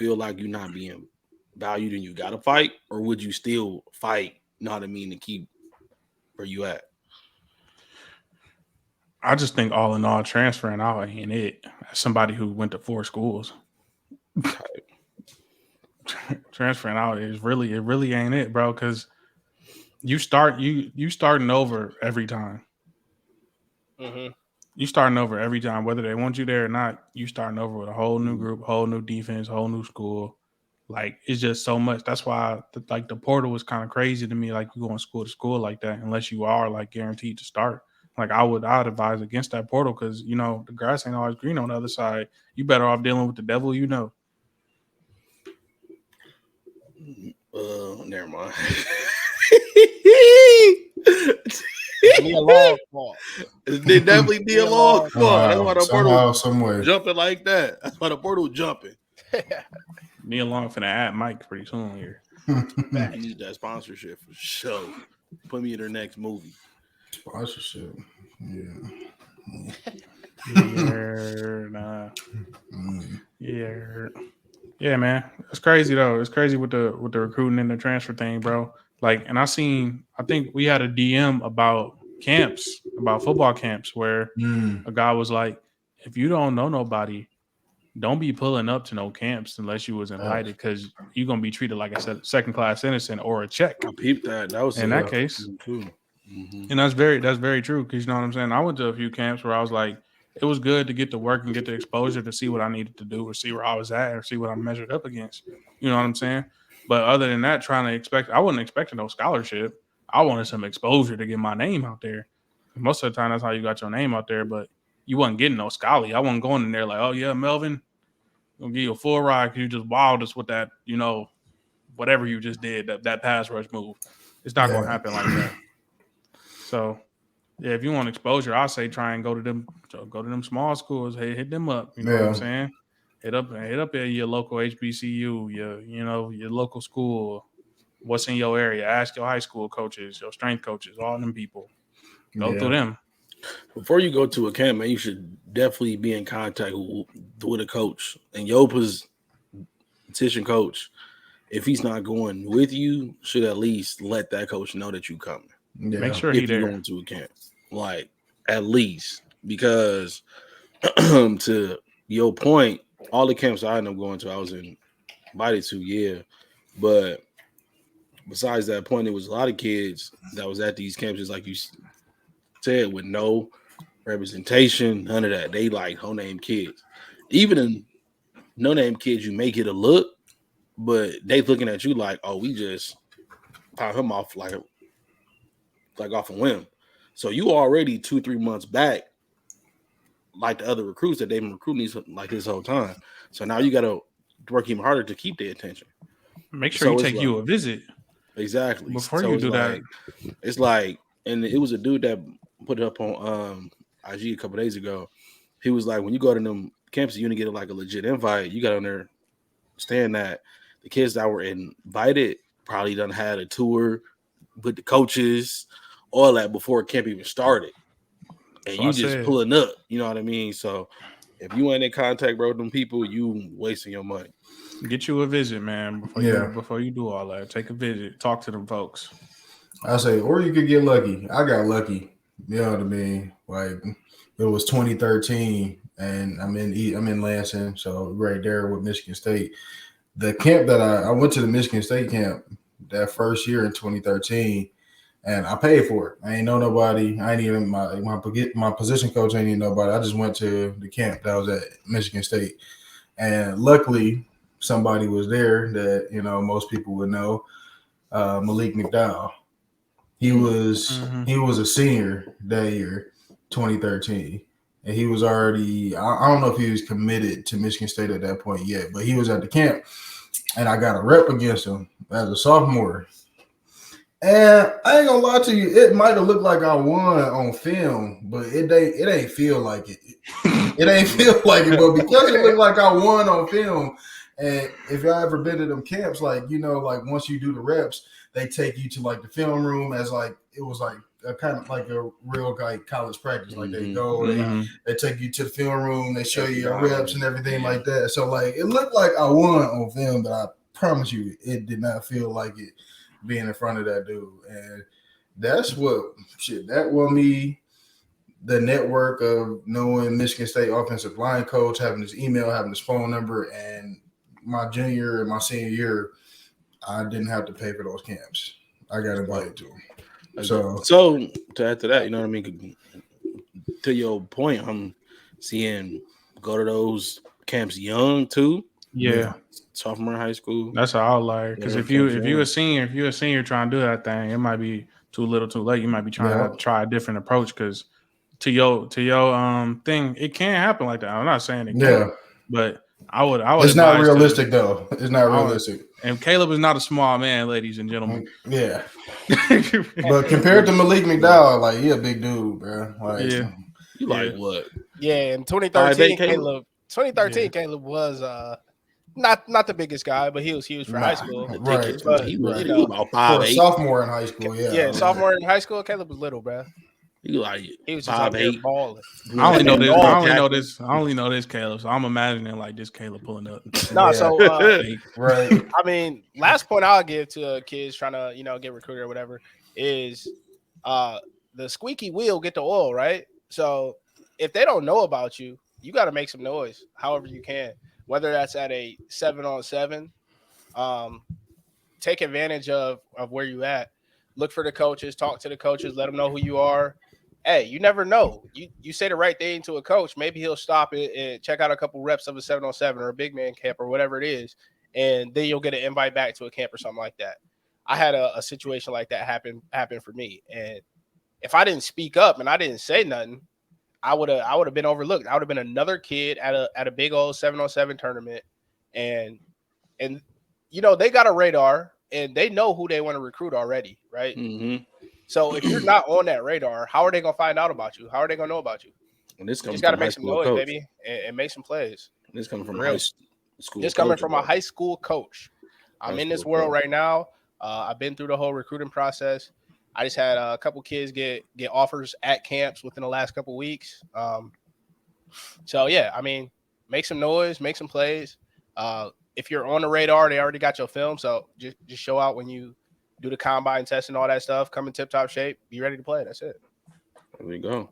feel like you're not being valued and you got to fight, or would you still fight? You know what I mean, to keep where you at. I just think all in all, transferring out ain't it. As somebody who went to 4 schools, transferring out is really it really ain't it, bro. Because you starting over every time. Mm-hmm. You starting over every time, whether they want you there or not. You starting over with a whole new group, whole new defense, whole new school. Like it's just so much. That's why like the portal was kind of crazy to me. Like you going school to school like that, unless you are like guaranteed to start. Like I'd advise against that portal because you know the grass ain't always green on the other side. You better off dealing with the devil, you know. Never mind. Be a long fault. It definitely be a long fault. That's why the portal somewhere jumping like that. That's why the portal jumping. Me along for the app, Mike, pretty soon here. I need that sponsorship for sure. Put me in their next movie. Sponsorship, yeah. Yeah, man. It's crazy though. It's crazy with the recruiting and the transfer thing, bro. Like, and I think we had a DM about camps, about football camps, where a guy was like, if you don't know nobody, don't be pulling up to no camps unless you was invited, because you're gonna be treated like a second class citizen or a check. I peeped that. That was in that case too. Mm-hmm. And that's very true, because you know what I'm saying. I went to a few camps where I was like, it was good to get to work and get the exposure to see what I needed to do or see where I was at or see what I measured up against. You know what I'm saying? But other than that, I wasn't expecting no scholarship. I wanted some exposure to get my name out there. Most of the time, that's how you got your name out there. But you wasn't getting no scholarly. I wasn't going in there like, oh yeah, Melvin, gonna give you a full ride because you just wowed us with that, you know, whatever you just did, that pass rush move. It's not gonna happen like that. So, yeah, if you want exposure, I say try and go to them small schools. Hey, hit them up. You know what I'm saying? Hit up at your local HBCU, your local school. What's in your area? Ask your high school coaches, your strength coaches, all them people. Go through them. Before you go to a camp, man, you should definitely be in contact with a coach. And your position coach, if he's not going with you, should at least let that coach know that you coming. Yeah. Make sure if he's you're there. going to a camp, like at least, because to your point, all the camps I ended up going to, I was invited to, yeah. But besides that point, there was a lot of kids that was at these camps, just like you said, with no representation, none of that. They like no-name kids. Even in no-name kids, you may get a look, but they looking at you like, oh, we just found him off like off a whim. So you already 2-3 months back, like the other recruits that they've been recruiting these like this whole time. So now you got to work even harder to keep their attention. Make sure you take you a visit. Exactly. Before you do that. It's like, and it was a dude that put it up on IG a couple days ago. He was like, when you go to them campuses, you want to get like a legit invite. You got on there saying that the kids that were invited probably done had a tour with the coaches, all that before camp even started. And so you just pulling up, you know what I mean? So if you ain't in contact, bro, with them people, you wasting your money. Get you a visit, man, before you do all that. Take a visit. Talk to them folks. I say, or you could get lucky. I got lucky. You know what I mean? Like it was 2013 and I'm in Lansing, so right there with Michigan State. The camp that I went to, the Michigan State camp that first year in 2013, and I paid for it. I ain't know nobody. I ain't even my position coach ain't even nobody. I just went to the camp that was at Michigan State, and luckily somebody was there that most people would know. Malik McDowell. He was a senior that year, 2013. And he was already, I don't know if he was committed to Michigan State at that point yet, but he was at the camp. And I got a rep against him as a sophomore. And I ain't gonna lie to you, it might have looked like I won on film, but it ain't feel like it. It ain't feel like it, but because it looked like I won on film, And if y'all ever been to them camps, like, like once you do the reps, they take you to like the film room as like it was like a kind of like a real like college practice. Like they go, they take you to the film room, they show you your reps and everything like that. So like it looked like I won on film, but I promise you, it did not feel like it being in front of that dude. And that's that won me the network of knowing Michigan State offensive line coach, having his email, having his phone number, and my junior and my senior year, I didn't have to pay for those camps. I got invited to them. So to add to that, you know what I mean? To your point, I'm seeing go to those camps young too. Yeah. Sophomore in high school. That's how I like. Because if you're a senior trying to do that thing, it might be too little, too late. You might be trying to try a different approach. Because to your thing, it can't happen like that. I'm not saying it can't, but I would. It's not realistic though. It's not realistic. And Caleb is not a small man, ladies and gentlemen. Yeah. But compared to Malik McDowell, like he a big dude, bro. Like, you like what? Yeah, in 2013, Caleb was not the biggest guy, but he was huge for high school. Right. But, he was about 5'8". Sophomore in high school, yeah, sophomore in high school, Caleb was little, bro. He was just out there balling. I only know this Caleb, so I'm imagining like this Caleb pulling up. Right. I mean, last point I'll give to kids trying to get recruited or whatever is the squeaky wheel get the oil, right? So if they don't know about you, you got to make some noise, however you can. Whether that's at a 7-on-7, take advantage of where you at. Look for the coaches, talk to the coaches, let them know who you are. Hey, you never know. You say the right thing to a coach, maybe he'll stop it and check out a couple reps of a 7-on-7 or a big man camp or whatever it is, and then you'll get an invite back to a camp or something like that. I had a situation like that happen for me, and if I didn't speak up and I didn't say nothing, I would have been overlooked. I would have been another kid at a big old 7-on-7 tournament, and they got a radar and they know who they want to recruit already, right? Mm-hmm. So if you're not on that radar, how are they gonna find out about you? How are they gonna know about you? And this comes you just got to make some noise, baby, and make some plays. This coming from high school. This coming from a high school coach. I'm in this world right now. I've been through the whole recruiting process. I just had a couple kids get offers at camps within the last couple weeks. So yeah, I mean, make some noise, make some plays. If you're on the radar, they already got your film. So just show out when you do the combine test and all that stuff. Come in tip-top shape. Be ready to play. That's it. There we go.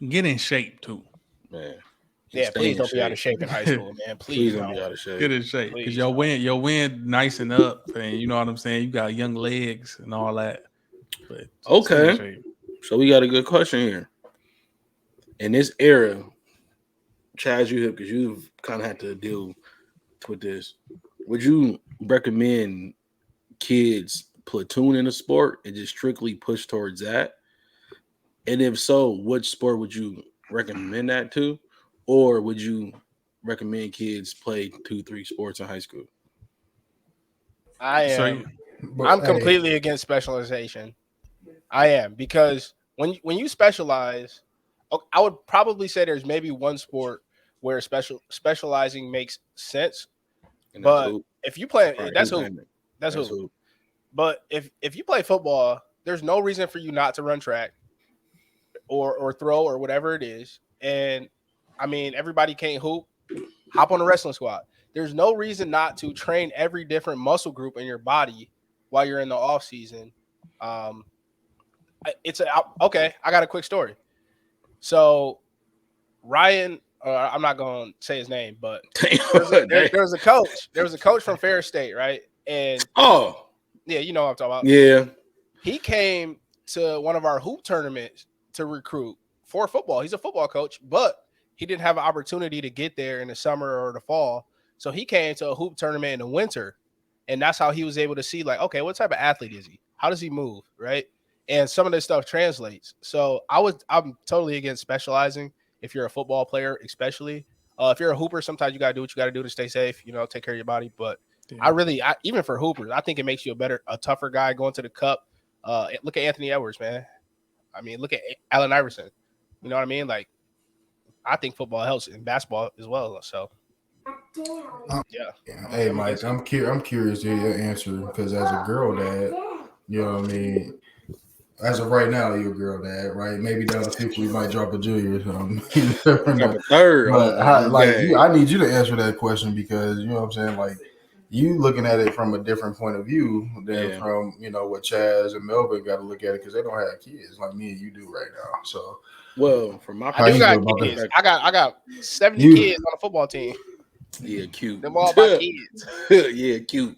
Get in shape too, man. Yeah, please don't be out of shape in high school, man. Please don't be out of shape. Get in shape because your wind nicing up, and you know what I'm saying. You got young legs and all that. But okay, so we got a good question here. In this era, Chaz, because you've kind of had to deal with this. Would you recommend kids platoon in a sport and just strictly push towards that? And if so, which sport would you recommend that to? Or would you recommend kids play 2-3 sports in high school? I'm completely against specialization. I am, because when you specialize, I would probably say there's maybe one sport where specializing makes sense. But if you play, that's who. But if you play football, there's no reason for you not to run track or throw or whatever it is. And I mean, everybody can't hoop. Hop on the wrestling squad. There's no reason not to train every different muscle group in your body while you're in the off season. Okay. I got a quick story. So Ryan, I'm not going to say his name, but there was a coach. There was a coach from Ferris State, right? And yeah, you know what I'm talking about. Yeah. He came to one of our hoop tournaments to recruit for football. He's a football coach, but he didn't have an opportunity to get there in the summer or the fall. So he came to a hoop tournament in the winter, and that's how he was able to see, like, okay, what type of athlete is he? How does he move, right? And some of this stuff translates. So I'm totally against specializing if you're a football player, especially. If you're a hooper, sometimes you got to do what you got to do to stay safe, take care of your body. But yeah. Even for hoopers, I think it makes you a tougher guy going to the cup. Look at Anthony Edwards, man. I mean, look at Allen Iverson. You know what I mean? Like, I think football helps in basketball as well. So Yeah. Hey, Mike, I'm curious to hear your answer because as a girl dad, you know what I mean. As of right now, you're a girl dad, right? Maybe down the future, you might drop a junior or something. You never Drop know. a third But on the like you, game. I need you to answer that question because you know what I'm saying. Like you looking at it from a different point of view than Yeah. from what Chaz and Melvin got to look at it because they don't have kids like me and you do right now. So Well, from my I how do you feel got about kids. that? I got 70 You kids on the football team. yeah, cute. Them all my kids. Yeah, cute.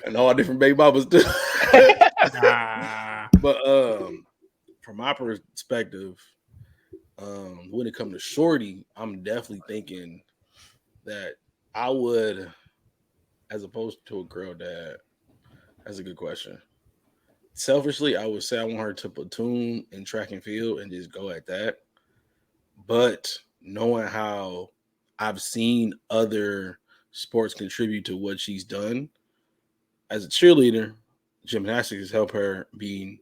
And all different baby mamas too. Nah. But from my perspective, when it comes to Shorty, I'm definitely thinking that I would, as opposed to a girl dad. That's a good question. Selfishly, I would say I want her to platoon in track and field and just go at that. But knowing how I've seen other sports contribute to what she's done as a cheerleader, gymnastics has helped her being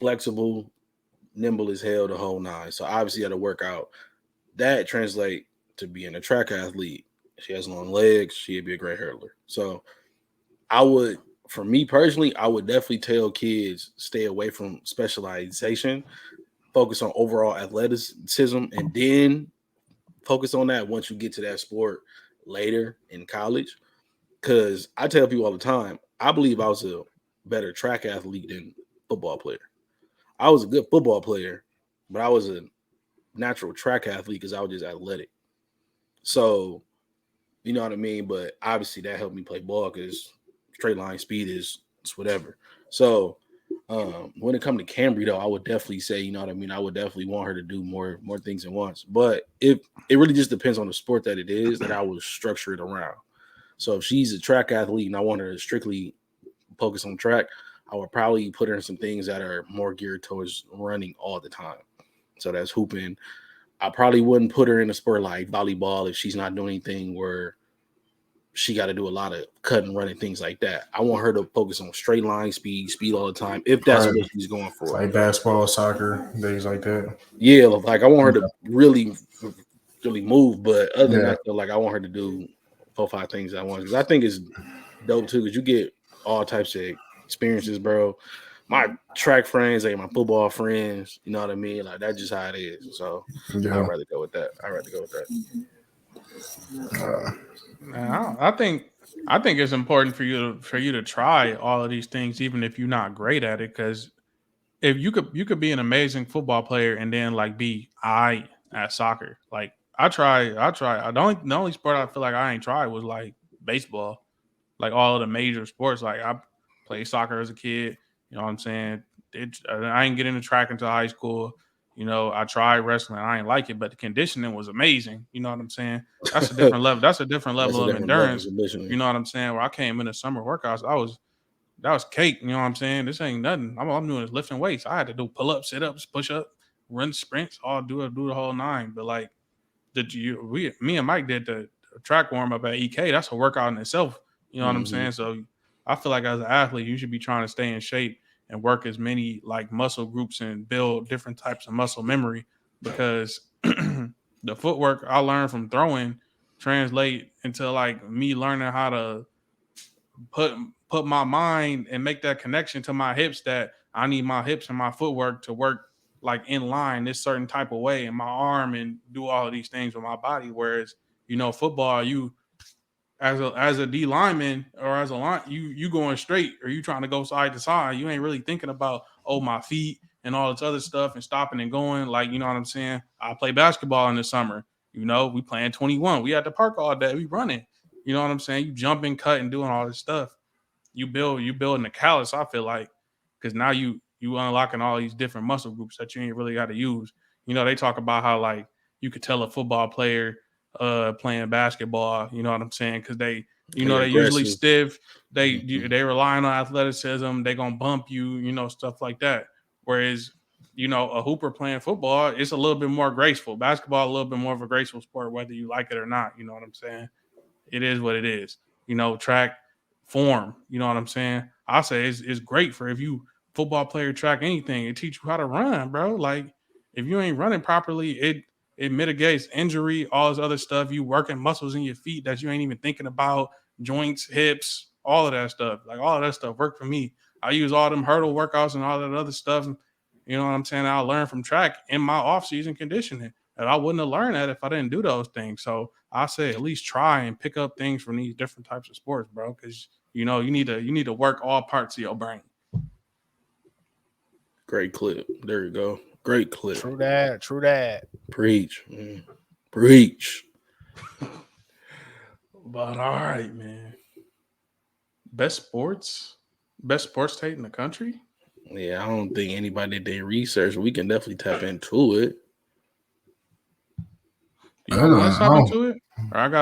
flexible, nimble as hell, the whole nine. So obviously, had to work out. That translate to being a track athlete. She has long legs. She'd be a great hurdler. So I would, for me personally, I would definitely tell kids stay away from specialization, focus on overall athleticism, and then focus on that once you get to that sport later in college. Because I tell people all the time, I believe I was a better track athlete than football player. I was a good football player, but I was a natural track athlete because I was just athletic. So, you know what I mean? But obviously that helped me play ball because straight line speed is it's whatever. So when it comes to Cambry though, I would definitely say, you know what I mean? I would definitely want her to do more things at once. But if it really just depends on the sport that it is that I would structure it around. So if she's a track athlete and I want her to strictly focus on track, I would probably put her in some things that are more geared towards running all the time. So that's hooping. I probably wouldn't put her in a sport like volleyball if she's not doing anything where she got to do a lot of cut and running things like that. I want her to focus on straight line speed all the time, if that's Right. what she's going for. like basketball, soccer, things like that? Yeah, like I want her to really move, but other than Yeah. that, though, like I want her to do 4-5 things at once because I think it's dope too because you get all types of experiences, bro. My track friends ain't my football friends. You know what I mean? Like that's just how it is. So I'd Yeah. rather go with that. I think it's important for you to try all of these things, even if you're not great at it. Because if you could be an amazing football player and then like be at soccer. Like I try. The only sport I feel like I ain't tried was like baseball. Like all of the major sports. Like I played soccer as a kid. You know what I'm saying? I didn't get into track until high school. You know, I tried wrestling. I didn't like it, but the conditioning was amazing. You know what I'm saying? That's a different level. That's a different That's level a of different level endurance. of conditioning. You know what I'm saying? Where I came in the summer workouts, that was cake. You know what I'm saying? This ain't nothing. I'm doing is lifting weights. I had to do pull ups, sit ups, push up, run sprints, all do the whole nine. But like, me and Mike did the track warm up at EK. That's a workout in itself. You know what I'm saying? So I feel like as an athlete, you should be trying to stay in shape and work as many like muscle groups and build different types of muscle memory because the footwork I learned from throwing translate into like me learning how to put my mind and make that connection to my hips that I need my hips and my footwork to work like in line this certain type of way in my arm and do all of these things with my body. Whereas, football, you as a D lineman or as a line, you going straight or you trying to go side to side. You ain't really thinking about my feet and all this other stuff and stopping and going. Like, you know what I'm saying? I play basketball in the summer. We playing 21. We at the park all day. We running. You know what I'm saying? You jumping, cutting, doing all this stuff. You building the callus, I feel like, because now you unlocking all these different muscle groups that you ain't really got to use. They talk about how like you could tell a football player playing basketball, you know what I'm saying? Because they they usually stiff, they relying on athleticism, they gonna bump you, stuff like that. Whereas, a hooper playing football, it's a little bit more graceful. Basketball, a little bit more of a graceful sport, whether you like it or not. You know what I'm saying? It is what it is. Track form. You know what I'm saying? I say it's great for if you football player, track anything. It teach you how to run, bro. Like if you ain't running properly, It mitigates injury, all this other stuff. You working muscles in your feet that you ain't even thinking about, joints, hips, all of that stuff. Like all of that stuff worked for me. I use all them hurdle workouts and all that other stuff. You know what I'm saying? I learned from track in my off-season conditioning. And I wouldn't have learned that if I didn't do those things. So I say at least try and pick up things from these different types of sports, bro. Because you need to work all parts of your brain. Great clip. There you go. Great clip. True that. True that. Preach. Man. Preach. But all right, man. Best sports tape in the country? Yeah, I don't think anybody did research. We can definitely tap into it. You want to tap into it? Or I got